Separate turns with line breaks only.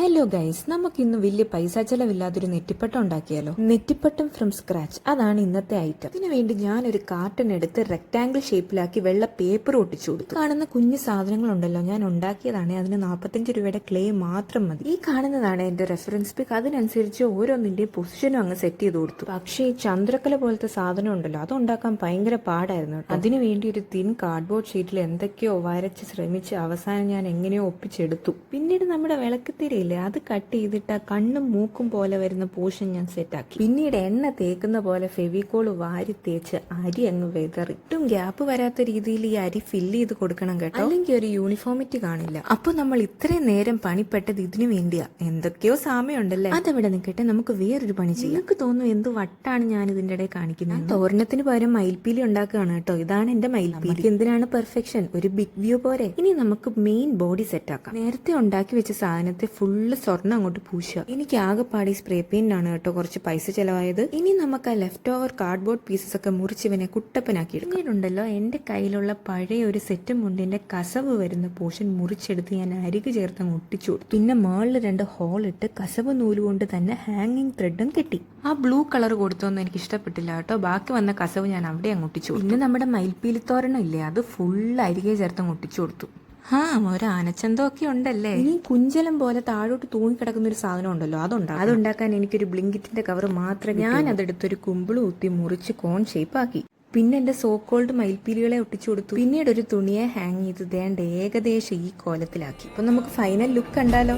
Hello guys, നമുക്കിന്ന് വലിയ പൈസ ചെലവില്ലാതൊരു നെറ്റിപ്പട്ടം ഉണ്ടാക്കിയാലോ. നെറ്റിപ്പട്ടം ഫ്രം സ്ക്രാച്ച്, അതാണ് ഇന്നത്തെ ഐറ്റം. ഇതിനു വേണ്ടി ഞാനൊരു കാർട്ടൺ എടുത്ത് റെക്ടാംഗിൾ ഷേപ്പിലാക്കി വെള്ള പേപ്പർ ഒട്ടിച്ചു കൊടുത്തു. കാണുന്ന കുഞ്ഞു സാധനങ്ങളുണ്ടല്ലോ, ഞാൻ ഉണ്ടാക്കിയതാണ്. അതിന് 45 രൂപയുടെ ക്ലേ മാത്രം മതി. ഈ കാണുന്നതാണ് എന്റെ റെഫറൻസ് പിക്. അതിനനുസരിച്ച് ഓരോന്നിന്റെ പൊസിഷനും അങ്ങ് സെറ്റ് ചെയ്ത് കൊടുത്തു. പക്ഷേ ഈ ചന്ദ്രക്കല പോലത്തെ സാധനം ഉണ്ടല്ലോ, അത് ഉണ്ടാക്കാൻ ഭയങ്കര പാടായിരുന്നു. അതിനു വേണ്ടി ഒരു തിൻ കാർഡ്ബോർഡ് ഷീറ്റിൽ എന്തൊക്കെയോ വരച്ച് ശ്രമിച്ച് അവസാനം ഞാൻ എങ്ങനെയോ ഒപ്പിച്ചെടുത്തു. പിന്നീട് നമ്മുടെ വിളക്കത്തിരി അത് കട്ട് ചെയ്തിട്ട് കണ്ണും മൂക്കും പോലെ വരുന്ന പോർഷൻ ഞാൻ സെറ്റാക്കി. പിന്നീട് എണ്ണ തേക്കുന്ന പോലെ ഫെവിക്കോള് വാരി തേച്ച് അരി അങ്ങ് വെതറി. ഒട്ടും ഗ്യാപ്പ് വരാത്ത രീതിയിൽ ഈ അരി ഫില്ല് ചെയ്ത് കൊടുക്കണം കേട്ടോ, അല്ലെങ്കിൽ ഒരു യൂണിഫോമിറ്റി കാണില്ല. അപ്പൊ നമ്മൾ ഇത്രയും നേരം പണിപ്പെട്ടത് ഇതിനു വേണ്ടിയാ. എന്തൊക്കെയോ സാമ്യമുണ്ടല്ലേ. അതവിടെ നിൽക്കട്ടെ, നമുക്ക് വേറൊരു പണി ചെയ്യാം. നിങ്ങൾക്ക് തോന്നുന്നു എന്ത് വട്ടാണ് ഞാൻ ഇതിന്റെ ഇടയിൽ കാണിക്കുന്നത്. തോരണത്തിന് പകരം മയിൽപ്പീലി ഉണ്ടാക്കുകയാണ് കേട്ടോ. ഇതാണ് എന്റെ മയിൽപ്പീലി. എന്തിനാണ് പെർഫെക്ഷൻ, ഒരു ബിഗ് വ്യൂ പോരെ. ഇനി നമുക്ക് മെയിൻ ബോഡി സെറ്റ് ആക്കാം. നേരത്തെ ഉണ്ടാക്കി വെച്ച സാധനത്തെ ഫുള്ള് സ്വർണ്ണം അങ്ങോട്ട് പൂശുക. എനിക്ക് ആകെപ്പാടി സ്പ്രേ പെയിന്റ് ആണ് കേട്ടോ കുറച്ച് പൈസ ചെലവായത്. ഇനി നമുക്ക് ആ ലെഫ്റ്റ് ഓവർ കാർഡ്ബോർഡ് പീസസ് ഒക്കെ മുറിച്ച് ഇവനെ കുട്ടപ്പനാക്കി എടുക്കുന്നുണ്ടല്ലോ. എന്റെ കയ്യിലുള്ള പഴയ ഒരു സെറ്റ് മുണ്ടിന്റെ കസവ് വരുന്ന പോർഷൻ മുറിച്ചെടുത്ത് ഞാൻ അരികു ചേർത്ത് ഒട്ടിച്ചു കൊടുത്തു. പിന്നെ മേളിൽ 2 ഹോൾ ഇട്ട് കസവ് നൂലുകൊണ്ട് തന്നെ ഹാങ്ങിങ് ത്രെഡും കെട്ടി. ആ ബ്ലൂ കളർ കൊടുത്തൊന്നും എനിക്ക് ഇഷ്ടപ്പെട്ടില്ല കേട്ടോ. ബാക്കി വന്ന കസവ് ഞാൻ അവിടെ അങ്ങ് ഒട്ടിച്ചു. പിന്നെ നമ്മുടെ മയിൽപ്പീലിത്തോരണം ഇല്ലേ, അത് ഫുള്ള് അരികെ ചേർത്ത് ഒട്ടിച്ചു കൊടുത്തു. ഒരു ആനച്ചന്തമൊക്കെ ഉണ്ടല്ലേ. ഇനി കുഞ്ചലം പോലെ താഴോട്ട് തൂങ്ങിക്കിടക്കുന്ന ഒരു സാധനം ഉണ്ടല്ലോ, അതുണ്ടാക്കാൻ എനിക്കൊരു ബ്ലിങ്കിറ്റിന്റെ കവർ മാത്രമേ. ഞാൻ അതെടുത്തൊരു കുമ്പിള് കുത്തി മുറിച്ച് കോൺ ഷേപ്പ് ആക്കി. പിന്നെ എന്റെ സോക്കോൾഡ് മയിൽപ്പീലികളെ ഒട്ടിച്ചു കൊടുത്തു. പിന്നീട് ഒരു തുണിയെ ഹാങ് ചെയ്ത് ദേണ്ട ഏകദേശം ഈ കോലത്തിലാക്കി. അപ്പൊ നമുക്ക് ഫൈനൽ ലുക്ക് കണ്ടാലോ.